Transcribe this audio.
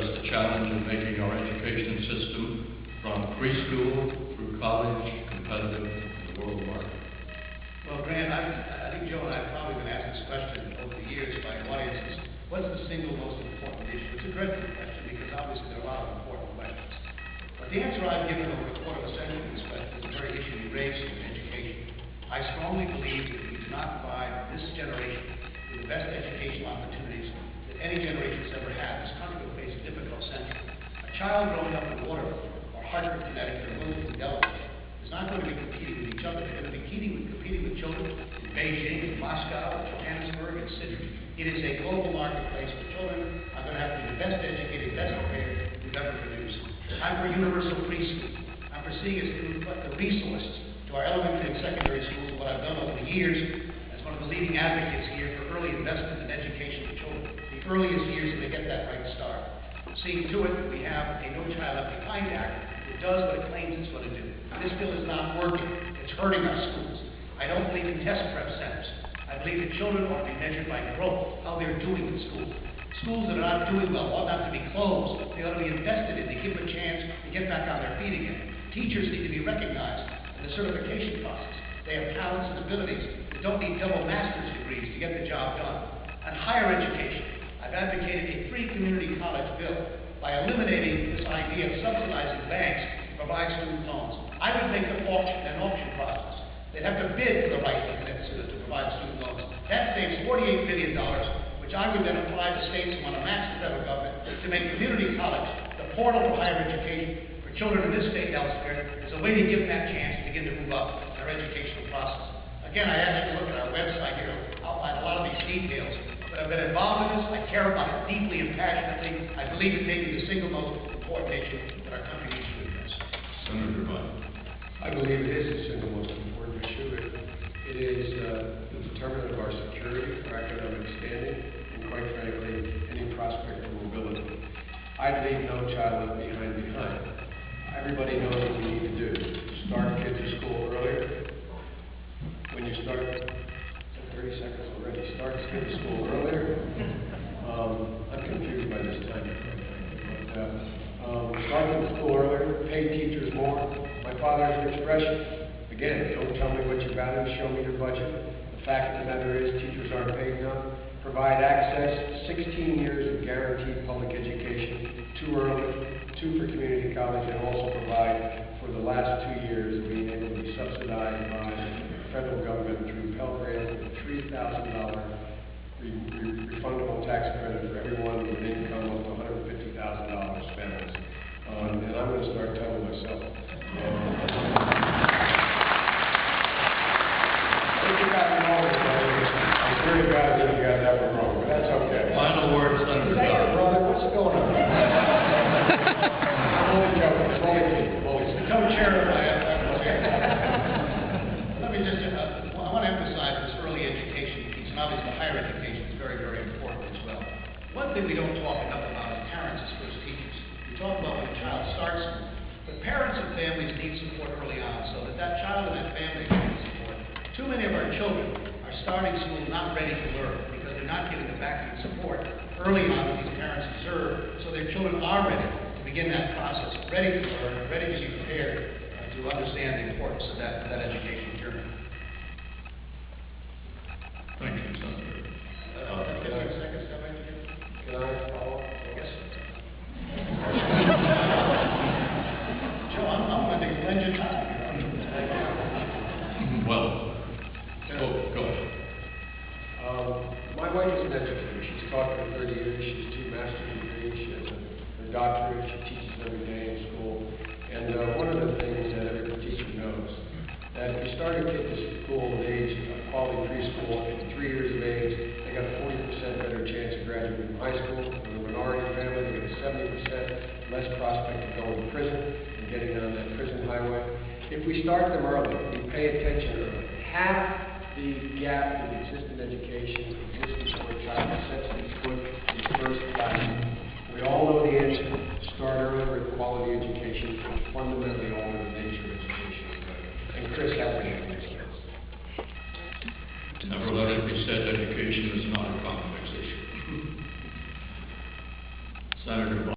address the challenge of making our education system from preschool through college competitive in the world market? Well, Grant, I think Joe and I have probably been asked this question over the years by audiences. What's the single most important issue? It's a dreadful question because obviously there are a lot of important questions. But the answer I've given over a quarter of a century to this question is the very issue you raised in education. I strongly believe that we do not provide this generation with the best educational opportunities that any generation has ever had. This country will face a difficult century. A child growing up in Waterloo or Hartford, Connecticut, or Wilmington, Delaware is not going to be competing with each other. They're going to be competing with children in Beijing, in Moscow, in Johannesburg, and Sydney. It is a global marketplace where children are going to have to be the best educated, best prepared we've ever produced. I'm for universal preschool. I'm for seeing the resources to our elementary and secondary schools. What I've done over the years as one of the leading advocates here for early investment in education for children, the earliest years that they get that right start. Seeing to it that we have a No Child Left Behind Act that does what it claims it's going to do. This bill is not working. It's hurting our schools. I don't believe in test prep centers. I believe that children ought to be measured by growth, how they're doing in school. Schools that are not doing well ought not to be closed. They ought to be invested in to give them a chance to get back on their feet again. Teachers need to be recognized in the certification process. They have talents and abilities that don't need double master's degrees to get the job done. And higher education. I've advocated a free community college bill by eliminating this idea of subsidizing banks to provide student loans. I would make an auction process. They'd have to bid for the right to provide student loans. That saves $48 billion, which I would then apply to states who want to match the federal government to make community college the portal for higher education for children in this state and elsewhere as a way to give them that chance to begin to move up in their educational process. Again, I ask you to look at our website here, outline a lot of these details. But I've been involved in this. I care about it deeply and passionately. I believe it may be the single most important issue that our country needs to address. Senator Devine. I believe it is the single most important issue. It is the determinant of our security, our economic standing, and quite frankly, any prospect of mobility. I believe No Child Left Behind. Everybody knows what we need to do. Start kids at school earlier. When you start, 30 seconds already. Start kids at school earlier. I'm confused by this time. But start kids at school earlier. Pay teachers more. My father's expression. Again, don't tell me what your values, show me your budget. The fact of the matter is teachers aren't paid enough. Provide access, 16 years of guaranteed public education, too early, 2 for community college, and also provide for the last 2 years being able to be subsidized by the federal government through Pell Grant, with $3,000 refundable tax credit for everyone with an income of $150,000 families. And I'm going to start telling myself. I'm very glad that you got that one wrong, but that's okay. Final word, Senator Hey, Devine. brother, what's going on? I'm only joking. It's only me. The co-chair of my let me just, I want to emphasize this early education piece, and obviously higher education is very, very important as well. One thing we don't talk enough about is parents as first teachers. We talk about when a child starts school, but parents and families need support early on so that that child and that family need support. Too many of our children are starting school not ready to learn because they're not getting the backing and support early on that these parents deserve, so their children are ready to begin that process, ready to learn, ready to be prepared to understand the importance of that educational journey. Thank you, Senator. 15 seconds, Can I follow up? Yes, sir. Joe, I'm going to lend you time. Well, go ahead. My wife is an educator. She's taught for 30 years. She has 2 master's degrees. She has her doctorate. She teaches every day in school. And one of the things that every teacher knows, that if you start a kid to school at age of quality preschool at 3 years of age, they got a 40% better chance of graduating from high school. In a minority family, they get a 70% less prospect of going to prison and getting on that prison highway. If we start them early, we pay attention early. Half the gap in existing education exists before a child sets his foot in first class. We all know the answer. Start early with quality education and fundamentally alter the nature of education. And Chris, help me with this. Never let it be said education is not a complex issue. Senator